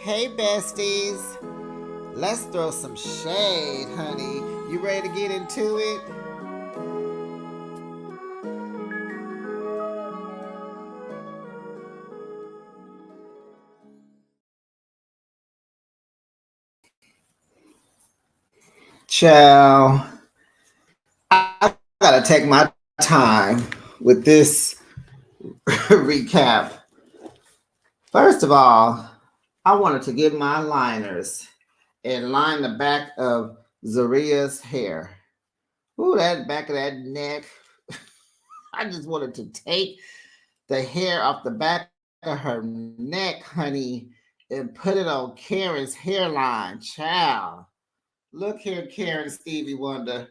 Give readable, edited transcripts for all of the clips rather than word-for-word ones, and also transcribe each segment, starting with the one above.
Hey, besties. Let's throw some shade, honey. You ready to get into it? Ciao. I gotta take my time with this recap. First of all, I wanted to get my liners and line the back of Zaria's hair. Ooh, that back of that neck. I just wanted to take the hair off the back of her neck, honey, and put it on Karen's hairline. Child. Look here, Karen Stevie Wonder.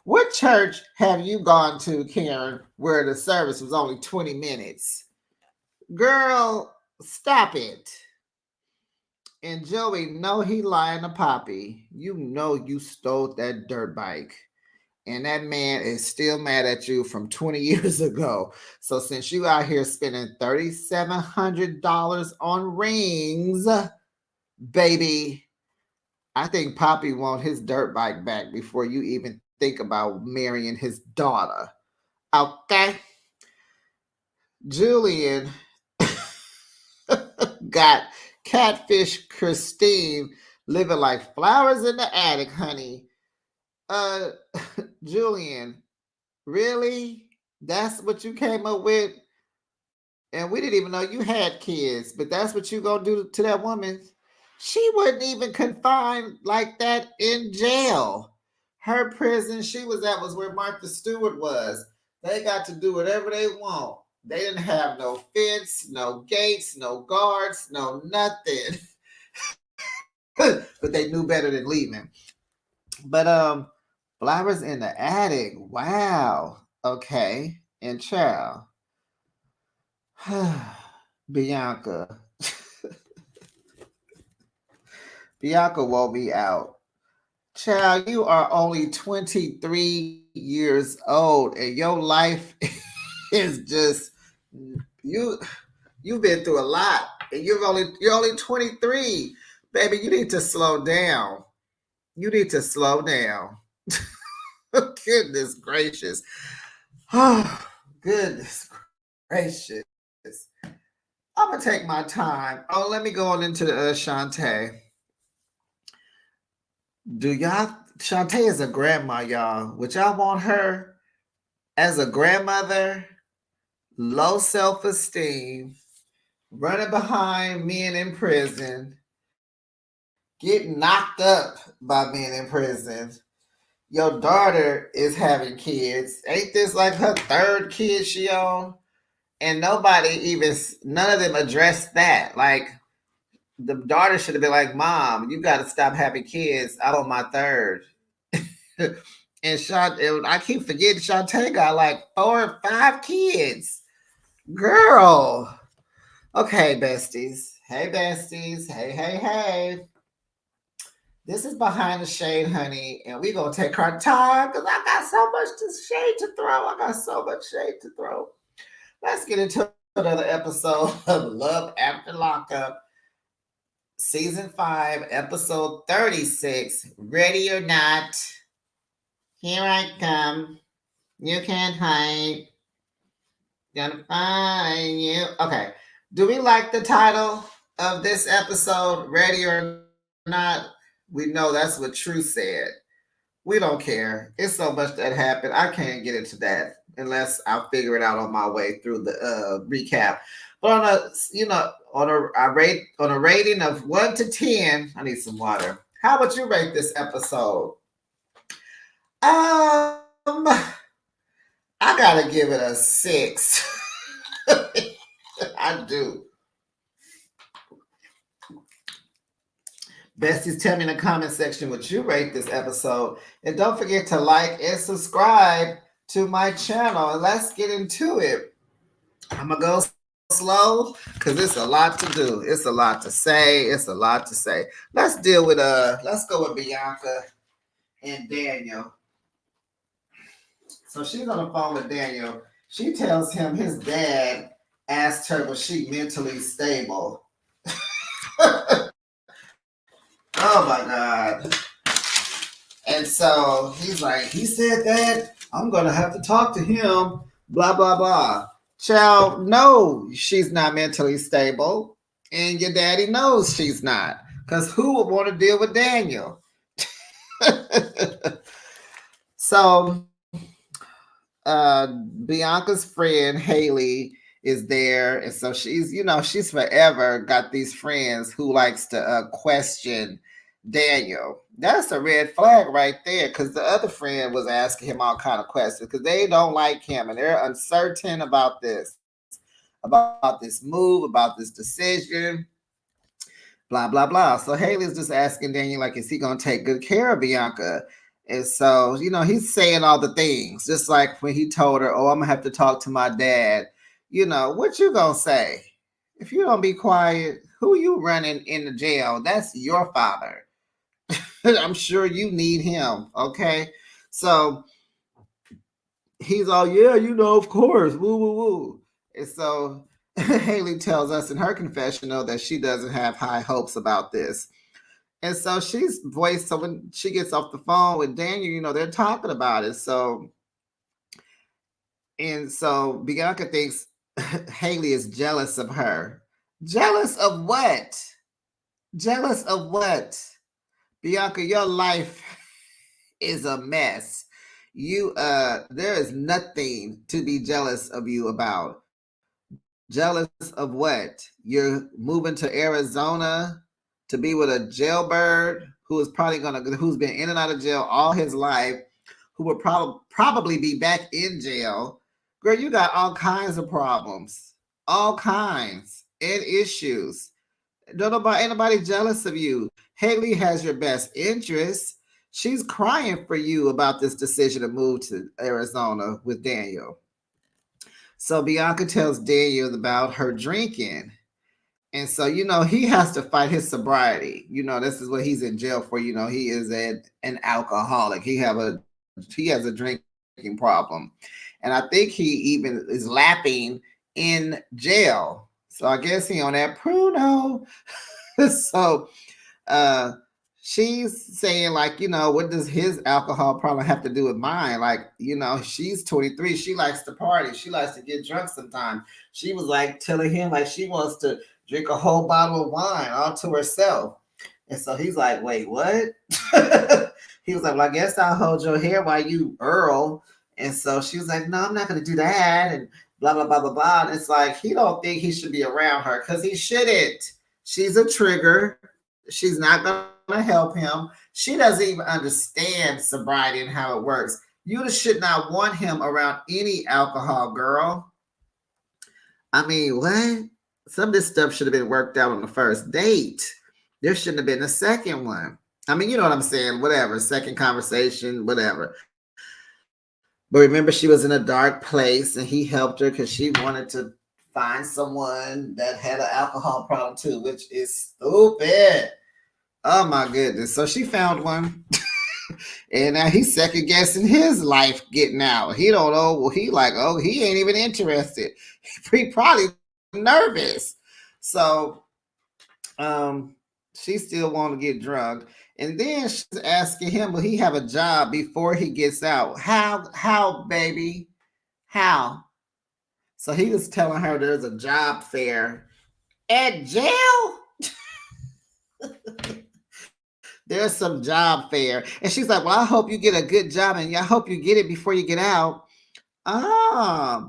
What church have you gone to, Karen, where the service was only 20 minutes? Girl, stop it. And Joey, no, he lying to Poppy. You know you stole that dirt bike. And that man is still mad at you from 20 years ago. So since you out here spending $3,700 on rings, baby, I think Poppy want his dirt bike back before you even think about marrying his daughter. Okay? Julian got catfish Christine living like flowers in the attic, honey. Uh Julian, really? That's what you came up with? And we didn't even know you had kids, but that's what you gonna do to that woman. She wasn't even confined like that in jail. Her prison she was at was where Martha Stewart was. They got to do whatever they want. They didn't have no fence, no gates, no guards, no nothing. But they knew better than leaving. But flowers in the attic. Wow. Okay. And child. Bianca. Bianca won't be out. Child, you are only 23 years old and your life is just you you've been through a lot and you're only 23. Baby, you need to slow down. You need to slow down. Goodness gracious. Oh, goodness gracious. I'm gonna take my time. Oh, let me go on into the Shantae. Do y'all Shantae is a grandma, y'all. Would y'all want her as a grandmother? Low self-esteem, running behind men in prison, getting knocked up by men in prison. Your daughter is having kids. Ain't this like her third kid she on? And none of them addressed that. Like, the daughter should have been like, Mom, you got to stop having kids. I'm on my third. And I keep forgetting Shantae got like 4 or 5 kids. Girl. Okay, besties. Hey, besties. Hey, hey, hey. This is Behind the Shade, honey. And we're going to take our time because I got so much shade to throw. I got so much shade to throw. Let's get into another episode of Love After Lockup. Season 5, episode 36. Ready or not? Here I come. You can't hide. Gonna find you. Okay. Do we like the title of this episode? Ready or not? We know that's what True said. We don't care. It's so much that happened. I can't get into that unless I figure it out on my way through the recap. But on a rating of 1 to 10, I need some water. How would you rate this episode? I gotta give it a 6. I do. Besties, tell me in the comment section what you rate this episode. And don't forget to like and subscribe to my channel. And let's get into it. I'm going to go slow because it's a lot to do. It's a lot to say. It's a lot to say. Let's go with Bianca and Daniel. So she's on the phone with Daniel. She tells him his dad asked her was she mentally stable. Oh my God. And so he's like, he said that I'm gonna have to talk to him, blah blah blah. Child, no, she's not mentally stable, and your daddy knows she's not. Cause who would want to deal with Daniel? So Bianca's friend Haley is there, and so she's forever got these friends who likes to question Daniel. That's a red flag right there, because the other friend was asking him all kind of questions because they don't like him and they're uncertain about this move, about this decision, blah blah blah. So Haley's just asking Daniel, like, is he gonna take good care of Bianca? And so, he's saying all the things, just like when he told her, "Oh, I'm gonna have to talk to my dad." What you gonna say? If you don't be quiet, who you running into jail? That's your father. I'm sure you need him. Okay. So he's all, yeah, of course. Woo, woo, woo. And so Haley tells us in her confessional that she doesn't have high hopes about this. And so so when she gets off the phone with Daniel, they're talking about it. So Bianca thinks Haley is jealous of her. Jealous of what? Jealous of what? Bianca, your life is a mess. There is nothing to be jealous of you about. Jealous of what? You're moving to Arizona to be with a jailbird who's been in and out of jail all his life, who will probably be back in jail. Girl, you got all kinds of problems, all kinds and issues. Ain't nobody jealous of you. Haley has your best interest. She's crying for you about this decision to move to Arizona with Daniel. So Bianca tells Daniel about her drinking. And so, he has to fight his sobriety. This is what he's in jail for. He is an alcoholic. He has a drinking problem. And I think he even is lapping in jail. So I guess he on that Pruno. So she's saying, like, what does his alcohol problem have to do with mine? Like, she's 23. She likes to party. She likes to get drunk sometimes. She was like telling him like she wants to drink a whole bottle of wine all to herself. And so he's like, wait, what? He was like, well, I guess I'll hold your hair while you Earl. And so she was like, no, I'm not going to do that. And blah, blah, blah, blah, blah. And it's like, he don't think he should be around her because he shouldn't. She's a trigger. She's not going to help him. She doesn't even understand sobriety and how it works. You should not want him around any alcohol, girl. I mean, what? Some of this stuff should have been worked out on the first date. There shouldn't have been a second one. I mean, you know what I'm saying? Whatever, second conversation, whatever. But remember, she was in a dark place and he helped her because she wanted to find someone that had an alcohol problem too, which is stupid. Oh my goodness. So she found one. And now he's second guessing his life getting out. He don't know. Well, he ain't even interested. He probably nervous. So she still want to get drunk. And then she's asking him, will he have a job before he gets out? How, baby? How? So he was telling her there's a job fair at jail. There's some job fair. And she's like, well, I hope you get a good job and I hope you get it before you get out.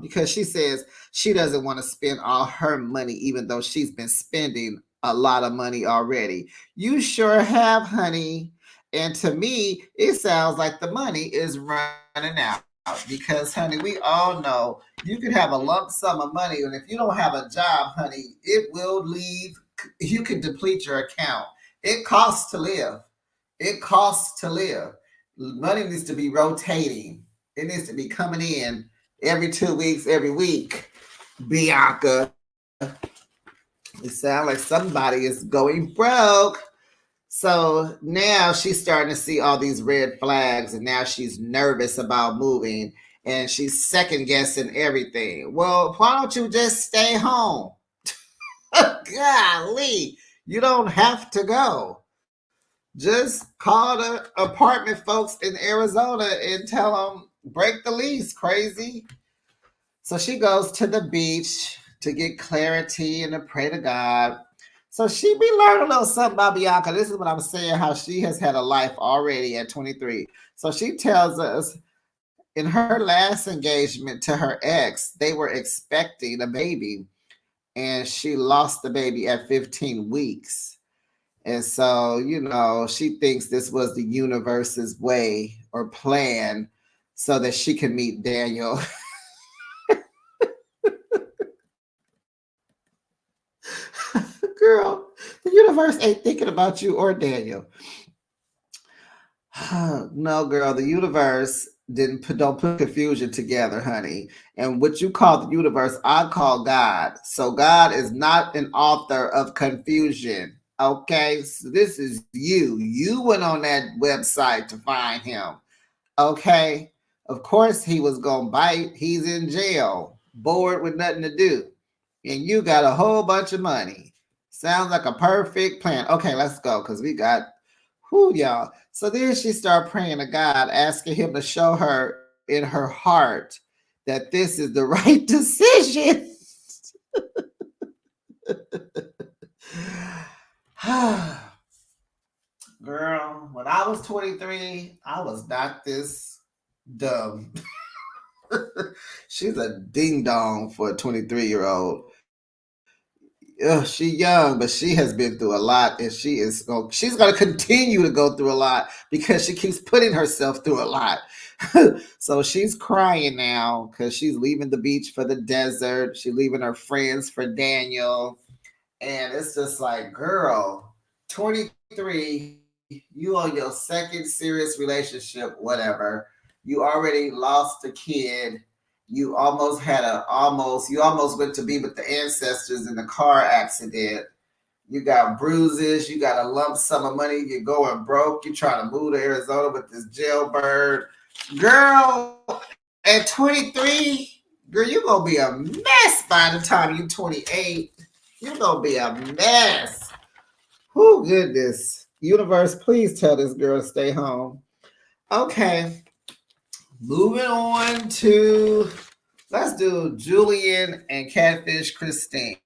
Because she says she doesn't want to spend all her money, even though she's been spending a lot of money already. You sure have, honey. And to me, it sounds like the money is running out. Because, honey, we all know you could have a lump sum of money, and if you don't have a job, honey, it will leave. You can deplete your account. It costs to live. It costs to live. Money needs to be rotating. It needs to be coming in every 2 weeks, every week. Bianca. It sounds like somebody is going broke. So now she's starting to see all these red flags, and now she's nervous about moving, and she's second guessing everything. Well, why don't you just stay home? Golly, you don't have to go. Just call the apartment folks in Arizona and tell them break the lease, crazy. So she goes to the beach to get clarity and to pray to God. So she be learning a little something about Bianca. This is what I'm saying, how she has had a life already at 23. So she tells us in her last engagement to her ex, they were expecting a baby and she lost the baby at 15 weeks. And so, she thinks this was the universe's way or plan so that she can meet Daniel. Girl, the universe ain't thinking about you or Daniel. No, girl, the universe didn't put don't put confusion together, honey. And what you call the universe, I call God. So God is not an author of confusion. Okay, so this is you. You went on that website to find him. Okay, of course he was gonna bite. He's in jail, bored with nothing to do, and you got a whole bunch of money. Sounds like a perfect plan. Okay, let's go because we got who y'all. So then she started praying to God, asking him to show her in her heart that this is the right decision. Girl, when I was 23, I was not this dumb. She's a ding dong for a 23-year-old. She young, but she has been through a lot, and she's gonna continue to go through a lot because she keeps putting herself through a lot. So she's crying now because she's leaving the beach for the desert. She's leaving her friends for Daniel, and it's just like, girl, 23, you on your second serious relationship, whatever. You already lost a kid. You almost went to be with the ancestors in the car accident. You got bruises, you got a lump sum of money, you're going broke, you're trying to move to Arizona with this jailbird. Girl, at 23, girl, you're gonna be a mess by the time you're 28. You're gonna be a mess. Oh goodness. Universe, please tell this girl to stay home. Okay. Moving on to let's do Julian and Catfish Christine.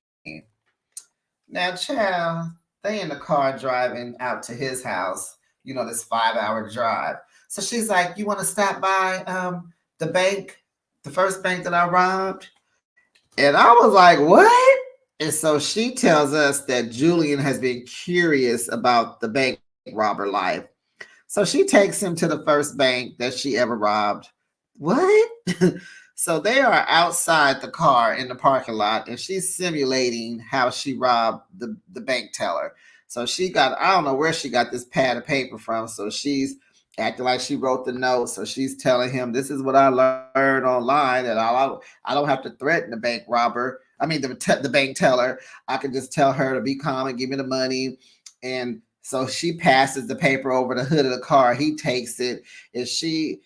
Now, child, they in the car driving out to his house, this 5 hour drive. So she's like, you want to stop by the bank, the first bank that I robbed? And I was like, what? And so she tells us that Julian has been curious about the bank robber life. So she takes him to the first bank that she ever robbed. What? So they are outside the car in the parking lot, and she's simulating how she robbed the bank teller. So I don't know where she got this pad of paper from. So she's acting like she wrote the note. So she's telling him, this is what I learned online, that I don't have to threaten the bank robber. I mean, the bank teller. I can just tell her to be calm and give me the money. And so she passes the paper over the hood of the car. He takes it, and she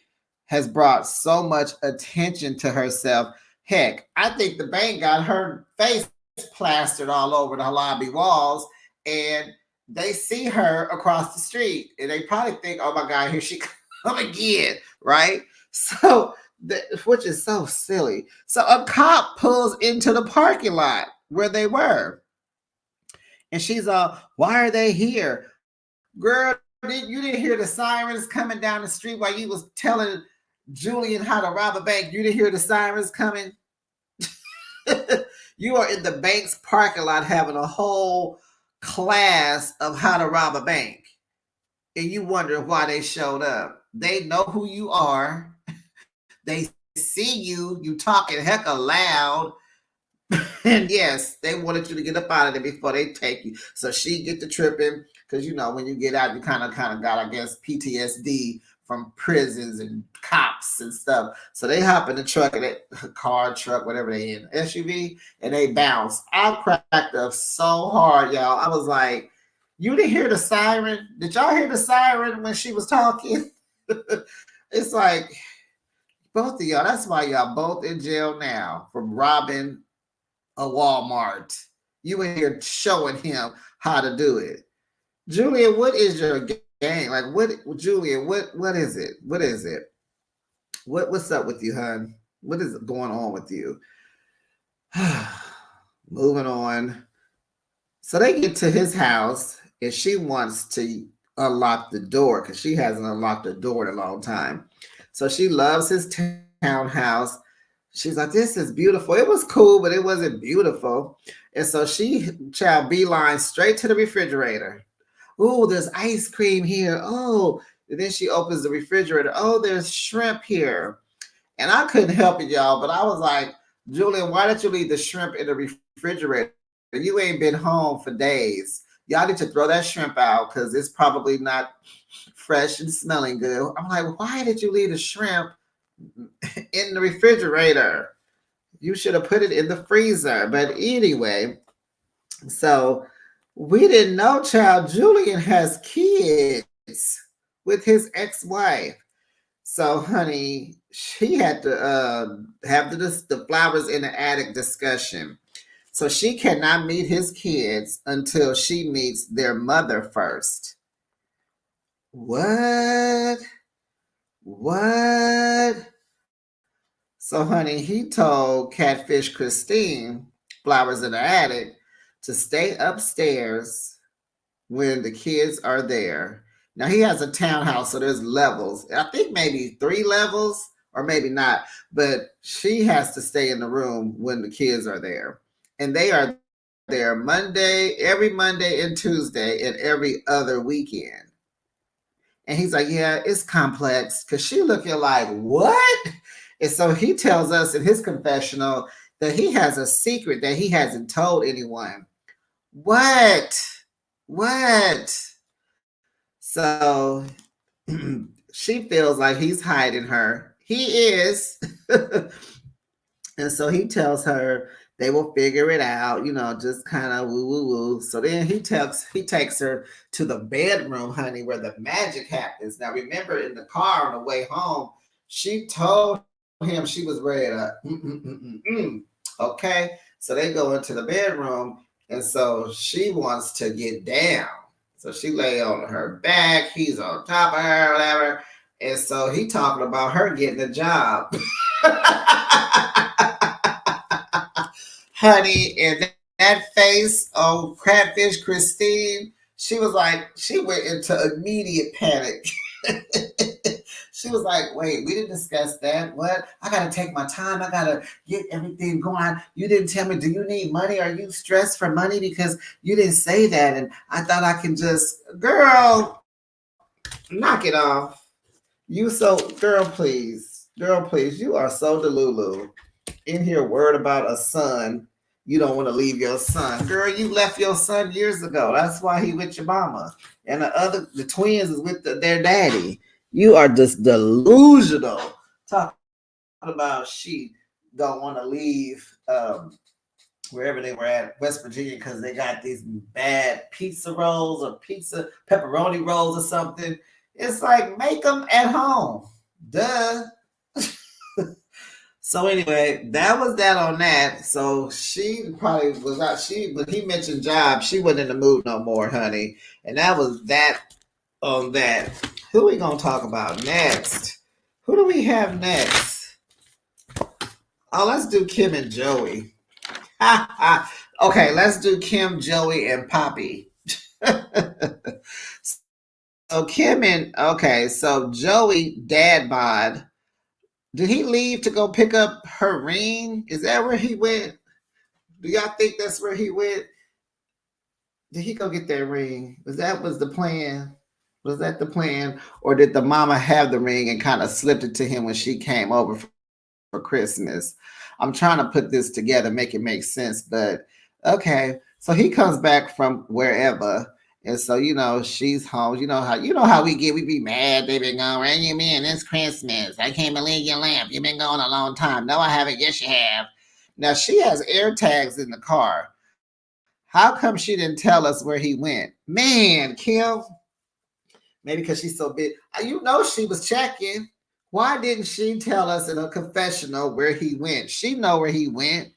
has brought so much attention to herself. Heck, I think the bank got her face plastered all over the lobby walls, and they see her across the street, and they probably think, "Oh my God, here she come again!" Right? So, which is so silly. So a cop pulls into the parking lot where they were, and she's all, "Why are they here?" Girl, you didn't hear the sirens coming down the street while you was telling Julian how to rob a bank? You didn't hear the sirens coming? You are in the bank's parking lot having a whole class of how to rob a bank. And you wonder why they showed up. They know who you are. They see you. You talking hecka loud. And yes, they wanted you to get up out of there before they take you. So she get to tripping because when you get out, you kind of got, I guess, PTSD from prisons and cops and stuff. So they hop in the truck and car, truck, whatever they in, SUV, and they bounce. I cracked up so hard, y'all. I was like, you didn't hear the siren? Did y'all hear the siren when she was talking? It's like both of y'all. That's why y'all both in jail now from robbing a Walmart. You in here showing him how to do it. Julia, what is your gang. Like what, Julian? What is it? What is it? What's up with you, hon? What is going on with you? Moving on. So they get to his house, and she wants to unlock the door because she hasn't unlocked the door in a long time. So she loves his townhouse. She's like, "This is beautiful." It was cool, but it wasn't beautiful. And so she child beeline straight to the refrigerator. Oh, there's ice cream here. Oh, and then she opens the refrigerator. Oh, there's shrimp here. And I couldn't help it, y'all, but I was like, Julian, why did you leave the shrimp in the refrigerator? You ain't been home for days. Y'all need to throw that shrimp out because it's probably not fresh and smelling good. I'm like, why did you leave the shrimp in the refrigerator? You should have put it in the freezer. But anyway, so we didn't know, child. Julian has kids with his ex-wife. So, honey, she had to have the flowers in the attic discussion. So she cannot meet his kids until she meets their mother first. What? What? So, honey, he told Catfish Christine, flowers in the attic, to stay upstairs when the kids are there. Now he has a townhouse, so there's levels. I think maybe 3 levels, or maybe not. But she has to stay in the room when the kids are there, and they are there every Monday and Tuesday, and every other weekend. And he's like, "Yeah, it's complex." Cause she looking like what? And so he tells us in his confessional that he has a secret that he hasn't told anyone. What? What? So she feels like he's hiding her. He is. And so he tells her they will figure it out, just kind of woo woo woo. So then he takes her to the bedroom, honey, where the magic happens. Now remember, in the car on the way home, she told him she was ready to okay. So they go into the bedroom, and so she wants to get down. So she lay on her back, he's on top of her, whatever. And so he talking about her getting a job. Honey, and that face on Catfish Christine, she was like, she went into immediate panic. She was like, wait, we didn't discuss that. What? I got to take my time. I got to get everything going. You didn't tell me, do you need money? Are you stressed for money? Because you didn't say that. And I thought I can just, girl, knock it off. You so, girl, please, you are so delulu. In here worried about a son. You don't want to leave your son. Girl, you left your son years ago. That's why he with your mama. And the twins is with their daddy. You are just delusional. Talking about she don't want to leave wherever they were at, West Virginia, because they got these bad pizza rolls or pizza pepperoni rolls or something. It's like, make them at home. Duh. So anyway, that was that on that. So she probably was not, when he mentioned jobs, she wasn't in the mood no more, honey. And that was that on that. Who we gonna talk about next? Who do we have next? Oh, let's do Kim and Joey. Okay, let's do Kim, Joey, and Poppy. So Kim and okay, so Joey dad bod. Did he leave to go pick up her ring? Is that where he went? Do y'all think that's where he went? Did he go get that ring? Was the plan? Was that the plan? Or did the mama have the ring and kind of slipped it to him when she came over for Christmas? I'm trying to put this together, make it make sense, but okay. So he comes back from wherever. And so, she's home. You know how we be mad. They been going, where you been? It's Christmas. I can't believe you left. You've been gone a long time. No, I haven't. Yes, you have. Now she has air tags in the car. How come she didn't tell us where he went? Man, Kim. Maybe because she's so big. She was checking. Why didn't she tell us in a confessional where he went? She know where he went.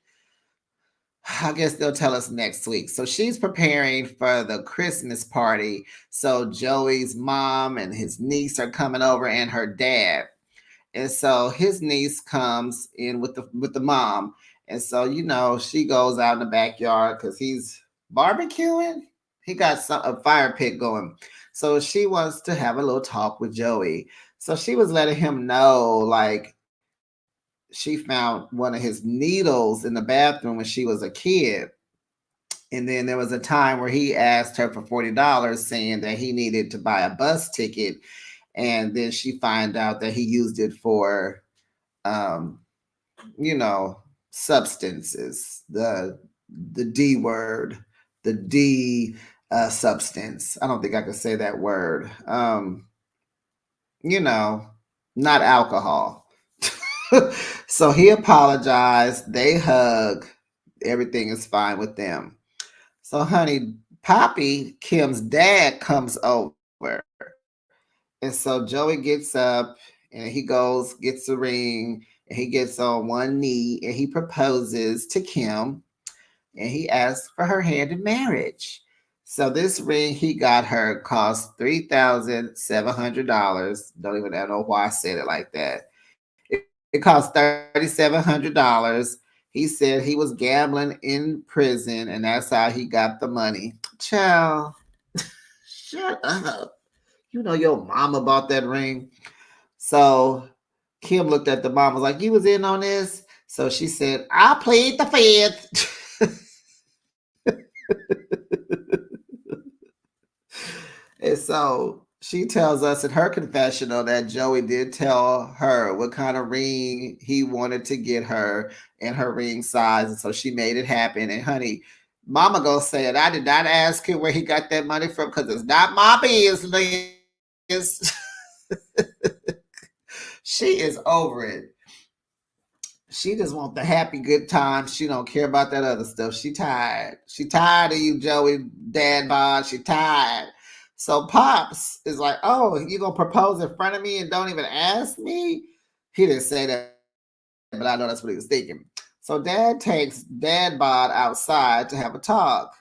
I guess they'll tell us next week. So she's preparing for the Christmas party. So Joey's mom and his niece are coming over, and her dad. And so his niece comes in with the mom. And so, she goes out in the backyard because he's barbecuing. He got a fire pit going. So she wants to have a little talk with Joey. So she was letting him know, like, she found one of his needles in the bathroom when she was a kid. And then there was a time where he asked her for $40, saying that he needed to buy a bus ticket. And then she find out that he used it for, um, you know, substances, the D word, the D substance. I don't think I could say that word. You know, not alcohol. So he apologized. They hug. Everything is fine with them. So, honey, Poppy, Kim's dad, comes over. And so Joey gets up and he goes, gets a ring, and he gets on one knee and he proposes to Kim and he asks for her hand in marriage. So this ring he got her cost $3,700. Don't even know why I said it like that. It cost $3,700. He said he was gambling in prison, and that's how he got the money. Child, shut up. You know your mama bought that ring. So Kim looked at the mom, was like, "You was in on this?" So she said, "I plead the fifth." And so she tells us in her confessional that Joey did tell her what kind of ring he wanted to get her and her ring size. And so she made it happen. And honey, mama gonna say it. I did not ask him where he got that money from because it's not my business. She is over it. She just want the happy good times. She don't care about that other stuff. She tired. She tired of you, Joey, dad bod. She tired. So Pops is like, "Oh, you gonna propose in front of me and don't even ask me?" He didn't say that, but I know that's what he was thinking. So Dad takes Dad bod outside to have a talk.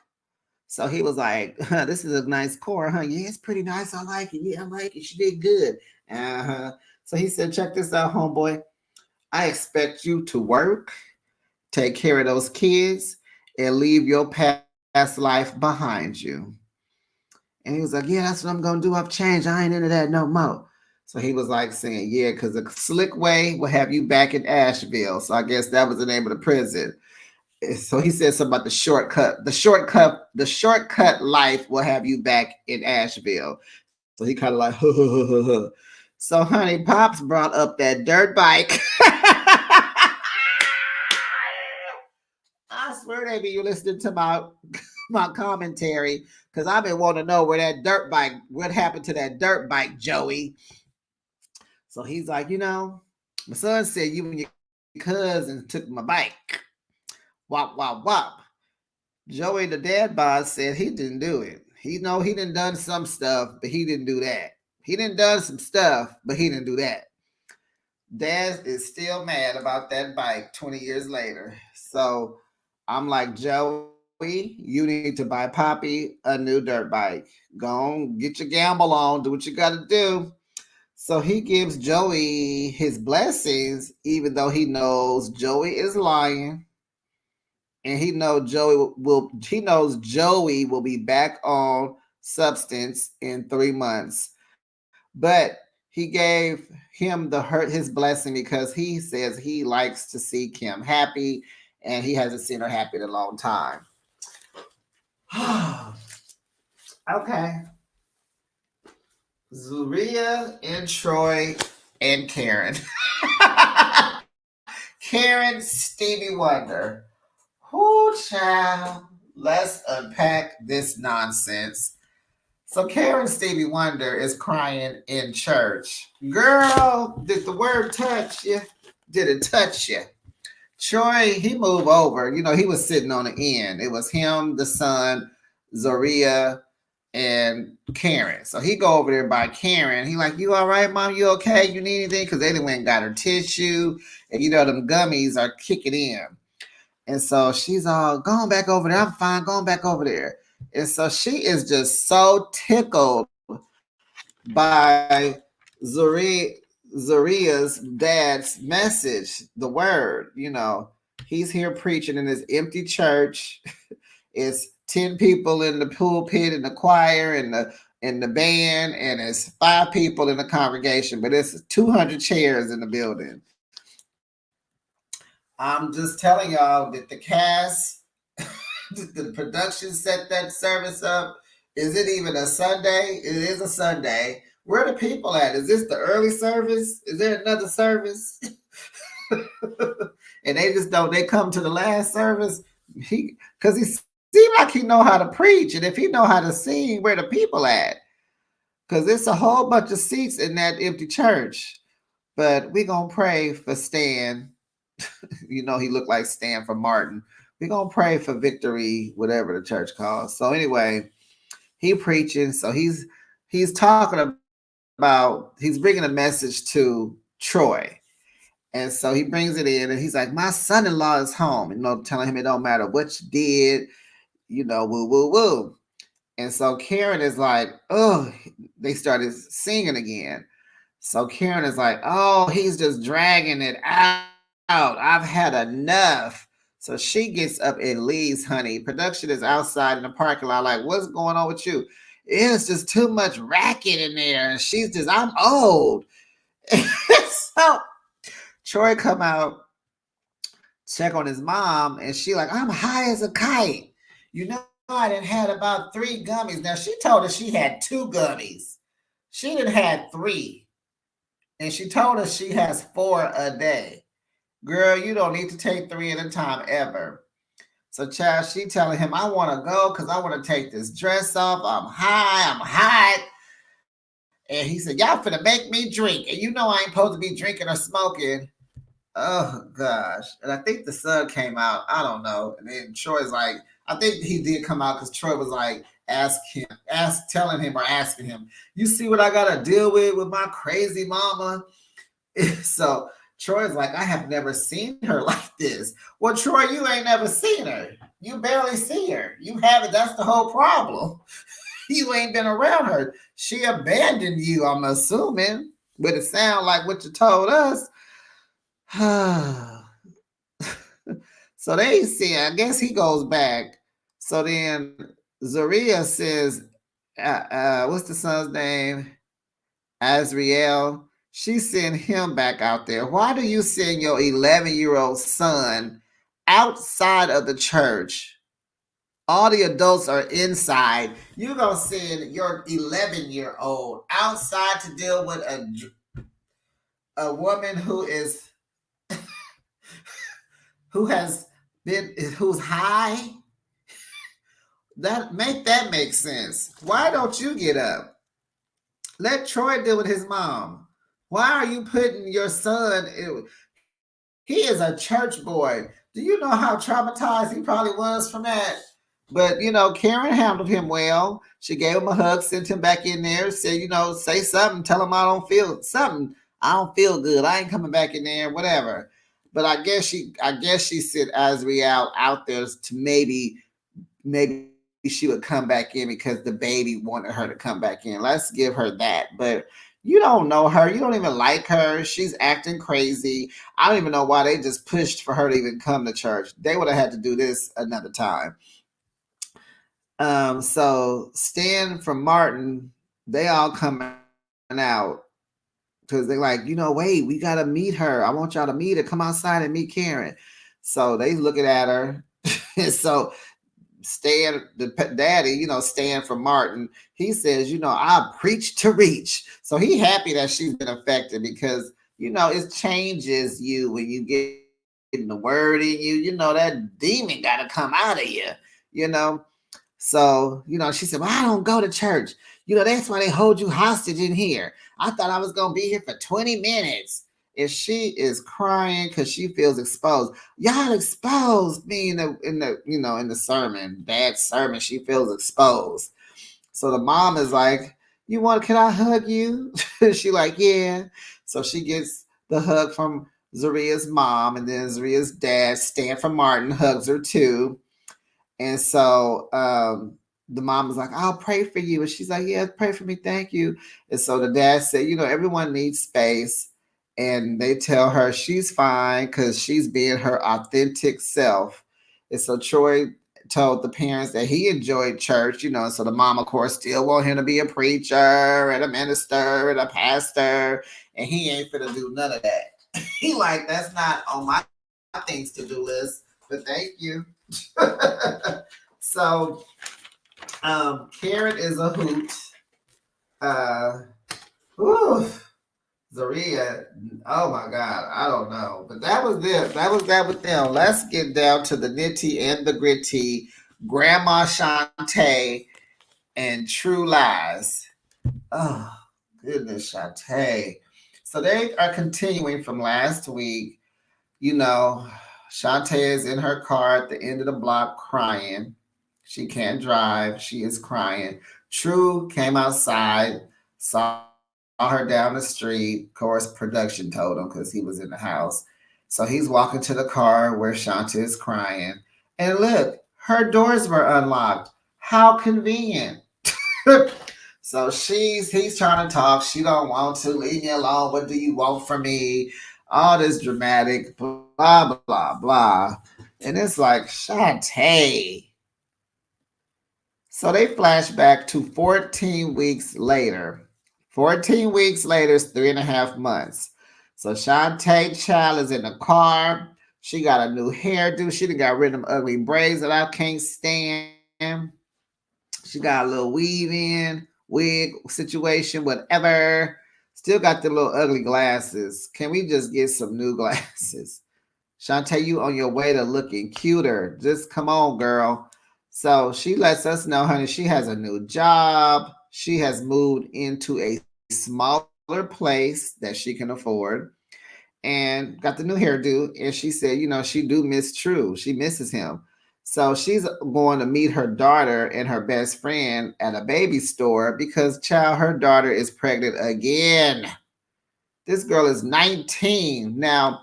So he was like, "This is a nice core, huh? Yeah, it's pretty nice. I like it. Yeah, I like it. She did good." Uh-huh. So he said, "Check this out, homeboy. I expect you to work, take care of those kids, and leave your past life behind you." And he was like, "Yeah, that's what I'm gonna do. I've changed. I ain't into that no more." So he was like saying, "Yeah, because the slick way will have you back in Asheville." So I guess that was the name of the prison. So he said something about the shortcut. The shortcut life will have you back in Asheville. So he kind of like, huh, huh, huh, huh, huh. So honey, Pops brought up that dirt bike. I swear they be you listening to my commentary because I've been wanting to know where that dirt bike, what happened to that dirt bike, Joey. So he's like, my son said you and your cousin took my bike. Wop, wop, wop. Joey, the dad bod, said he didn't do it. He know he done done some stuff, but he didn't do that. He done done some stuff, but he didn't do that. Dad is still mad about that bike 20 years later. So I'm like, "Joey, you need to buy Poppy a new dirt bike. Go on, get your gamble on, do what you got to do." So he gives Joey his blessings, even though he knows Joey is lying. And he knows Joey will be back on substance in 3 months. But he gave him his blessing because he says he likes to see Kim happy and he hasn't seen her happy in a long time. Okay. Zuria and Troy and Karen. Karen Stevie Wonder. Whoo, child. Let's unpack this nonsense. So Karen Stevie Wonder is crying in church. Girl, did the word touch you? Did it touch you? Troy, he moved over. He was sitting on the end. It was him, the son, Zoria, and Karen. So he go over there by Karen. He like, "You all right, mom? You okay? You need anything?" Because they done went and got her tissue. And them gummies are kicking in. And so she's all going back over there. I'm fine, going back over there. And so she is just so tickled by Zuria's dad's message, the word. He's here preaching in this empty church. It's 10 people in the pulpit and the choir and the band, and it's 5 people in the congregation, but it's 200 chairs in the building. I'm just telling y'all that the cast, the production set that service up. Is it even a Sunday? It is a Sunday. Where are the people at? Is this the early service? Is there another service? And they just don't. They come to the last service. Because he seemed like he know how to preach, and if he know how to sing, where the people at? Because it's a whole bunch of seats in that empty church. But we gonna pray for Stan. He looked like Stan from Martin. We're going to pray for victory, whatever the church calls. So anyway, he preaching. So he's talking about, he's bringing a message to Troy. And so he brings it in and he's like, my son-in-law is home. Telling him it don't matter what you did, woo, woo, woo. And so Karen is like, oh, they started singing again. So Karen is like, oh, he's just dragging it out. I've had enough. So she gets up and leaves, honey. Production is outside in the parking lot like, what's going on with you? It's just too much racket in there. And she's just, I'm old. So Troy come out, check on his mom, and she like, I'm high as a kite. I done had about 3 gummies. Now, she told us she had 2 gummies. She done had 3. And she told us she has 4 a day. Girl, you don't need to take 3 at a time ever. So, child, she telling him, I want to go because I want to take this dress off. I'm high. I'm hot. And he said, y'all finna make me drink. And I ain't supposed to be drinking or smoking. Oh, gosh. And I think the sun came out. I don't know. And then Troy's like, I think he did come out because Troy was like, asking him, you see what I got to deal with my crazy mama? So Troy's like, I have never seen her like this. Well, Troy, you ain't never seen her. You barely see her. You haven't. That's the whole problem. You ain't been around her. She abandoned you, I'm assuming. But it sounds like what you told us. So they see, I guess he goes back. So then Zaria says, what's the son's name? Azriel. She sent him back out there. Why do you send your 11-year-old son outside of the church? All the adults are inside. You're going to send your 11-year-old outside to deal with a woman who's high? That make sense. Why don't you get up? Let Troy deal with his mom. Why are you putting your son he is a church boy. Do you know how traumatized he probably was from that? But, Karen handled him well. She gave him a hug, sent him back in there, said, say something, tell him I don't feel good. I ain't coming back in there, whatever. But I guess she sent Azriel out there to maybe she would come back in because the baby wanted her to come back in. Let's give her that. But you don't know her. You don't even like her. She's acting crazy. I don't even know why they just pushed for her to even come to church. They would have had to do this another time. So Stan from Martin, they all come out because they're like, wait, we got to meet her. I want y'all to meet her. Come outside and meet Karen. So they looking at her. And so Stan, the daddy, Stan from Martin, he says, I preach to reach. So he happy that she's been affected because, it changes you when you get the word in you. That demon got to come out of you, So, she said, well, I don't go to church. That's why they hold you hostage in here. I thought I was going to be here for 20 minutes. And she is crying because she feels exposed. Y'all exposed me in the sermon, bad sermon. She feels exposed. So the mom is like, can I hug you? She like, yeah. So she gets the hug from Zaria's mom, and then Zaria's dad, Stanford Martin, hugs her too. And so the mom was like, I'll pray for you. And she's like, yeah, pray for me. Thank you. And so the dad said, everyone needs space. And they tell her she's fine because she's being her authentic self. And so Troy told the parents that he enjoyed church, so the mom, of course, still want him to be a preacher and a minister and a pastor. And he ain't finna do none of that. He like, that's not on my things to do list, but thank you. So Karen is a hoot. Whew, Zaria, oh my God, I don't know. But that was them. That was that with them. Let's get down to the nitty and the gritty. Grandma Shantae and True Lies. Oh, goodness, Shantae. So they are continuing from last week. Shantae is in her car at the end of the block crying. She can't drive. She is crying. True came outside, saw her down the street. Of course, production told him because he was in the house. So he's walking to the car where Shanta is crying. And look, her doors were unlocked. How convenient. So he's trying to talk. She don't want to. Leave me alone. What do you want from me? All this dramatic, blah, blah, blah. And it's like, Shantae. So they flash back to 14 weeks later. 14 weeks later is 3.5 months. So Shantae Child is in the car. She got a new hairdo. She done got rid of them ugly braids that I can't stand. She got a little weave in, wig situation, whatever. Still got the little ugly glasses. Can we just get some new glasses? Shantae, you on your way to looking cuter. Just come on, girl. So she lets us know, honey, she has a new job. She has moved into a smaller place that she can afford and got the new hairdo. And she said, she do miss True. She misses him. So she's going to meet her daughter and her best friend at a baby store because, child, her daughter is pregnant again. This girl is 19. Now,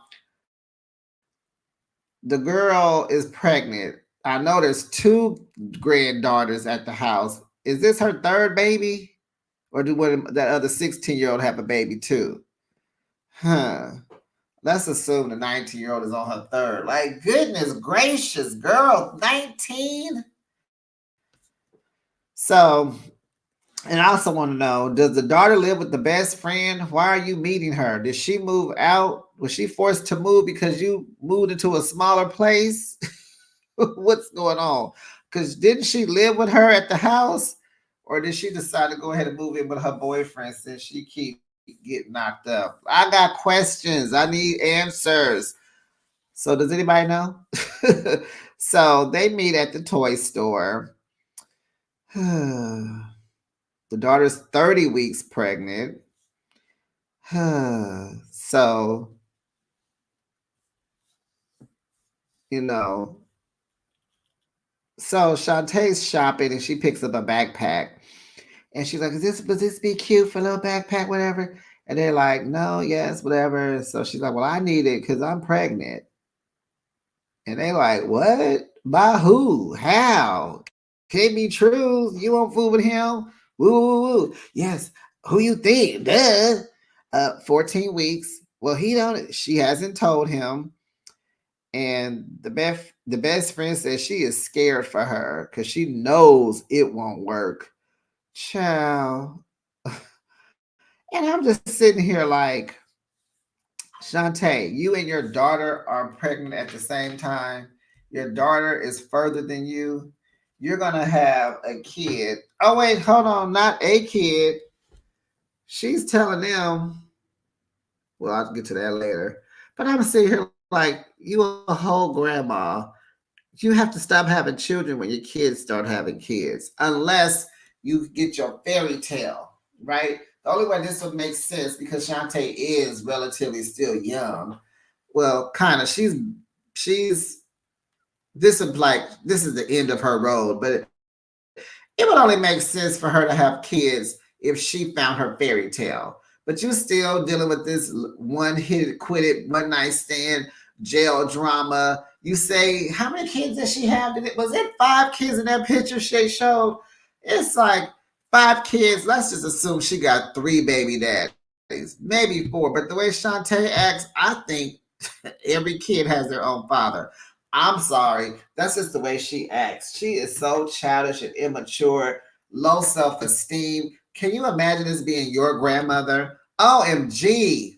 the girl is pregnant. I know there's two granddaughters at the house. Is this her third baby? Or do that other 16-year-old have a baby too? Huh. Let's assume the 19-year-old is on her third. Like, goodness gracious, girl, 19? So, and I also want to know, does the daughter live with the best friend? Why are you meeting her? Did she move out? Was she forced to move because you moved into a smaller place? What's going on? Because didn't she live with her at the house? Or did she decide to go ahead and move in with her boyfriend since she keep getting knocked up? I got questions. I need answers. So does anybody know? So they meet at the toy store. The daughter's 30 weeks pregnant. So, you know, so Shantae's shopping and she picks up a backpack. And she's like, would this be cute for a little backpack, whatever? And they're like, no, yes, whatever. So she's like, well, I need it because I'm pregnant. And they like, what? By who? How? Can't be true. You won't fool with him? Woo, woo, woo. Yes. Who you think? Duh. 14 weeks. Well, he don't. She hasn't told him. And the best friend says she is scared for her because she knows it won't work. Child. And I'm just sitting here like, Shantae, you and your daughter are pregnant at the same time. Your daughter is further than you. You're going to have a kid. Oh, wait, hold on. Not a kid. She's telling them, well, I'll get to that later. But I'm sitting here like, you a whole grandma. You have to stop having children when your kids start having kids, unless you get your fairy tale, right? The only way this would make sense because Shantae is relatively still young. Well, kind of. She's this is the end of her road, but it would only make sense for her to have kids if she found her fairy tale. but you still dealing with this one hit, quit it, one night stand, jail drama. You say, how many kids does she have? Was it 5 kids in that picture she showed? It's like 5 kids. Let's just assume she got 3 baby daddies, maybe 4. But the way Shantae acts, I think every kid has their own father. I'm sorry. That's just the way she acts. She is so childish and immature, low self esteem. Can you imagine this being your grandmother? OMG.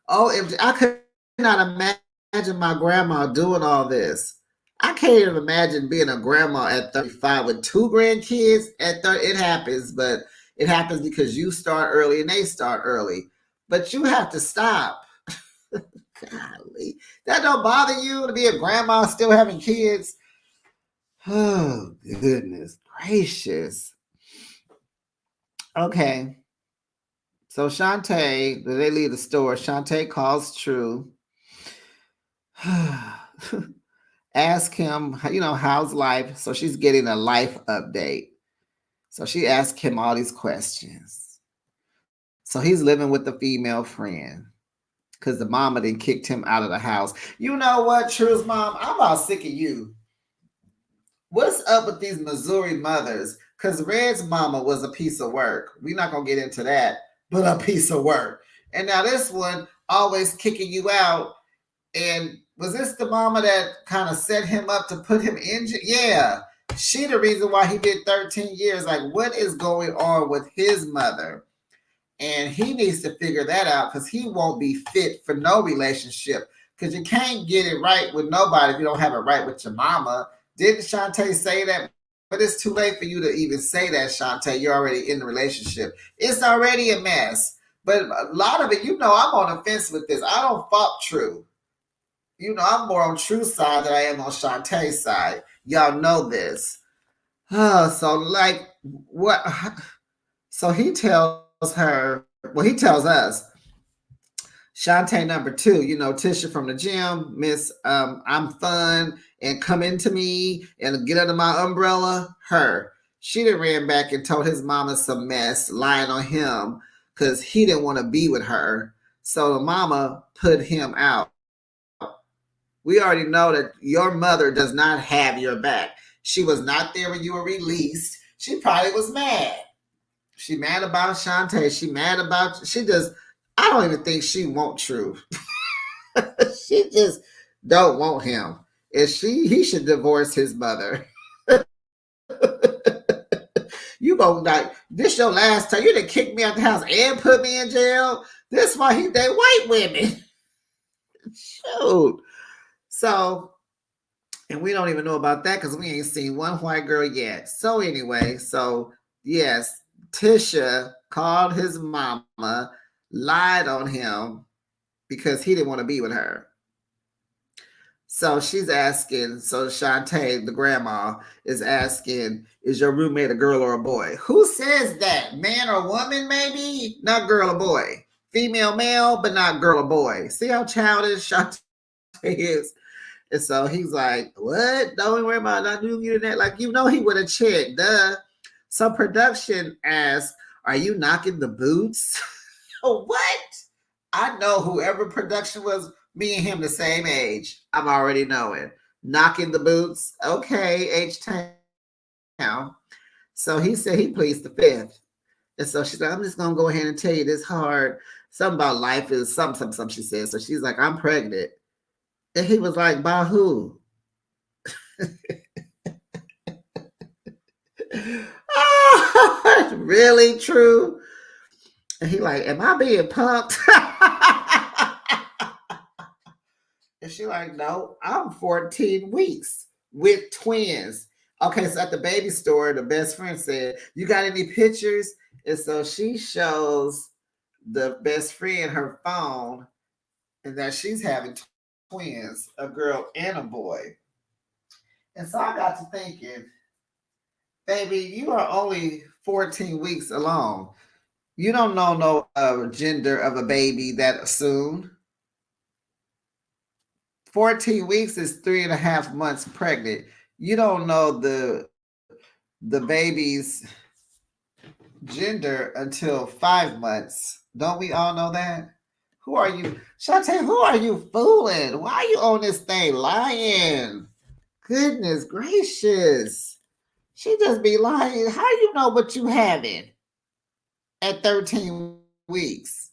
OMG. I could not imagine my grandma doing all this. I can't even imagine being a grandma at 35 with 2 grandkids at 30. It happens, but it happens because you start early and they start early. But you have to stop. Golly. That don't bother you to be a grandma still having kids? Oh, goodness gracious. Okay. So Shantae, they leave the store. Shantae calls True. Ask him, how's life? So she's getting a life update. So she asked him all these questions. So he's living with the female friend because the mama then kicked him out of the house. You know what, True's mom? I'm about sick of you. What's up with these Missouri mothers? Because Red's mama was a piece of work. We're not going to get into that, but a piece of work. And now this one always kicking you out. And was this the mama that kind of set him up to put him in? Yeah. She the reason why he did 13 years. Like, what is going on with his mother? And he needs to figure that out because he won't be fit for no relationship. Because you can't get it right with nobody if you don't have it right with your mama. Didn't Shantae say that? But it's too late for you to even say that, Shantae. You're already in the relationship. It's already a mess. But a lot of it, I'm on the fence with this. I don't fault True. I'm more on True's side than I am on Shantae's side. Y'all know this. So like what? So he tells her. Well, he tells us. Shantae number 2, Tisha from the gym, Miss I'm fun and come into me and get under my umbrella. Her. She done ran back and told his mama some mess, lying on him because he didn't want to be with her. So the mama put him out. We already know that your mother does not have your back. She was not there when you were released. She probably was mad. She mad about Shantae. She mad about, she just, I don't even think she want True. She just don't want him. And he should divorce his mother. You gonna like, this your last time. You done kick me out the house and put me in jail. This why he date white women. Shoot. So, and we don't even know about that because we ain't seen one white girl yet. So anyway, yes, Tisha called his mama, lied on him because he didn't want to be with her. So she's asking, so Shantae, the grandma, is asking, is your roommate a girl or a boy? Who says that? Man or woman, maybe? Not girl or boy. Female, male, but not girl or boy. See how childish Shantae is? And so he's like, what? Don't worry about not doing you that. Like, he would have checked. Duh. So production asked, are you knocking the boots? What? I know whoever production was, me and him the same age. I'm already knowing. Knocking the boots. Okay, H-Town. So he said he pleads the 5th. And so she's like, I'm just going to go ahead and tell you this hard. Something about life is something, she said. So she's like, I'm pregnant. And he was like, by who? Oh, really True? And he like, am I being punked? And she like, no, I'm 14 weeks with twins. Okay, so at the baby store, the best friend said, you got any pictures? And so she shows the best friend her phone and that she's having twins, a girl and a boy. And so I got to thinking, baby, you are only 14 weeks along. You don't know no gender of a baby that soon. 14 weeks is 3.5 months pregnant. You don't know the baby's gender until 5 months. Don't we all know that? Who are you? Shantae, who are you fooling? Why are you on this thing lying? Goodness gracious. She just be lying. How you know what you having at 13 weeks?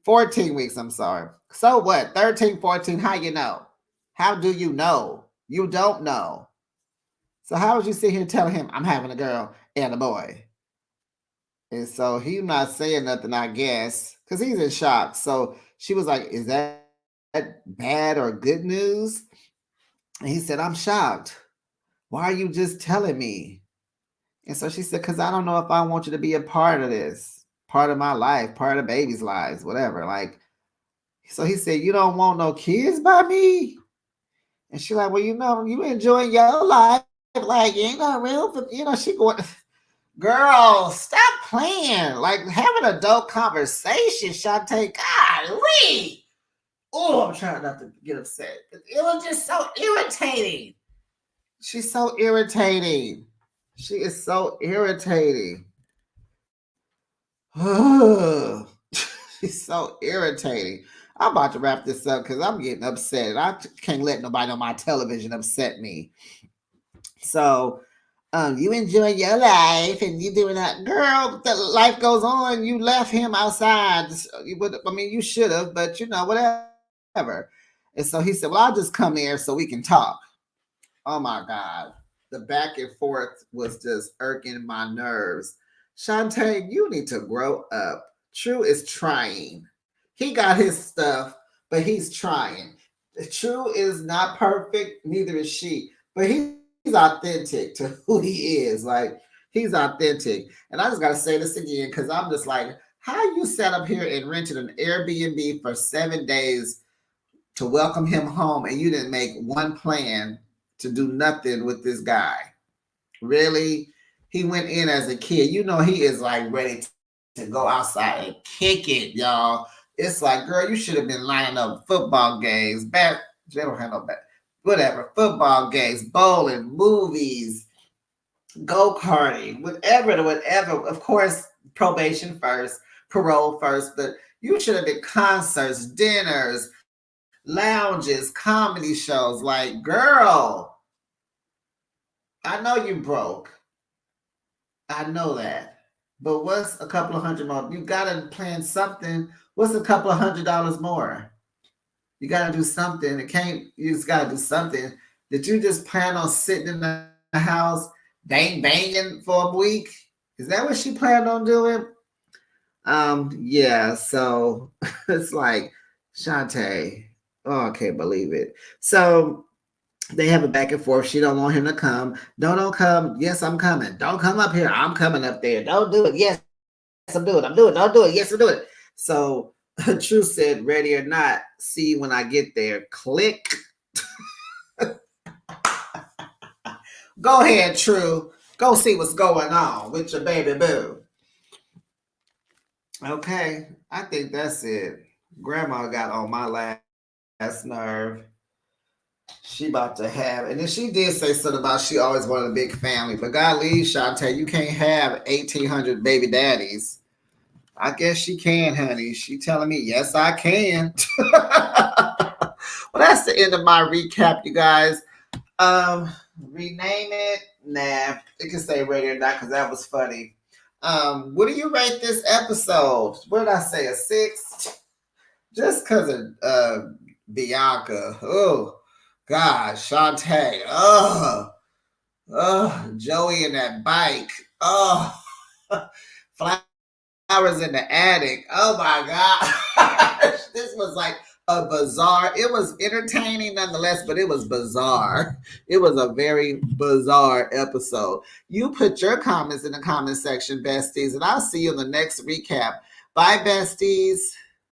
14 weeks, I'm sorry. So what? 13, 14, how you know? How do you know? You don't know. So how would you sit here telling him I'm having a girl and a boy? And so he's not saying nothing, I guess, because he's in shock. So she was like, is that bad or good news? And he said, I'm shocked. Why are you just telling me? And so she said, because I don't know if I want you to be a part of this, part of my life, part of baby's lives, whatever. Like, so he said, you don't want no kids by me? And she like, well, you enjoying your life. Like, you ain't not real. She going, girl, stop playing. Like, have an adult conversation, Shantae. Golly. Oh, I'm trying not to get upset. It was just so irritating. She's so irritating. She is so irritating. She's so irritating. I'm about to wrap this up because I'm getting upset. I can't let nobody on my television upset me. So, you enjoy your life and you doing that, girl. The life goes on. You left him outside. You should have, but whatever. And so he said, "Well, I'll just come here so we can talk." Oh my God, the back and forth was just irking my nerves. Shantae, you need to grow up. True is trying. He got his stuff, but he's trying. True is not perfect, neither is she. But he's authentic to who he is. Like, he's authentic. And I just got to say this again because I'm just like, how you sat up here and rented an Airbnb for 7 days to welcome him home and you didn't make one plan to do nothing with this guy? Really? He went in as a kid. He is like ready to go outside and kick it, y'all. It's like, girl, you should have been lining up football games. They don't have no back. Whatever. Football games, bowling, movies, go-karting, whatever. Of course, probation first, parole first, but you should have been concerts, dinners, lounges, comedy shows. Like, girl, I know you broke. I know that. But what's a couple of hundred more? You gotta plan something. What's a couple of $100 more? You gotta do something. You just gotta do something. Did you just plan on sitting in the house banging for a week? Is that what she planned on doing? Yeah, so it's like, Shantae. Oh, I can't believe it. So they have a back and forth. She don't want him to come. Don't come. Yes, I'm coming. Don't come up here. I'm coming up there. Don't do it. Yes, I'm doing it. I'm doing it. Don't do it. Yes, I'm doing it. So True said, ready or not, see you when I get there. Click. Go ahead, True. Go see what's going on with your baby boo. Okay, I think that's it. Grandma got on my last nerve. She about to have, and then she did say something about she always wanted a big family. But God leave, Shantae, you can't have 1,800 baby daddies. I guess she can, honey. She telling me, yes, I can. Well, that's the end of my recap, you guys. Rename it. Nah, it can say ready or not because that was funny. What do you rate this episode? What did I say? A 6? Just because of Bianca. Oh, God, Shantae. Oh, Joey and that bike. Oh, flowers in the attic. Oh my God. This was like a bizarre. It was entertaining nonetheless, but it was bizarre. It was a very bizarre episode. You put your comments in the comment section, besties, and I'll see you in the next recap. Bye, besties.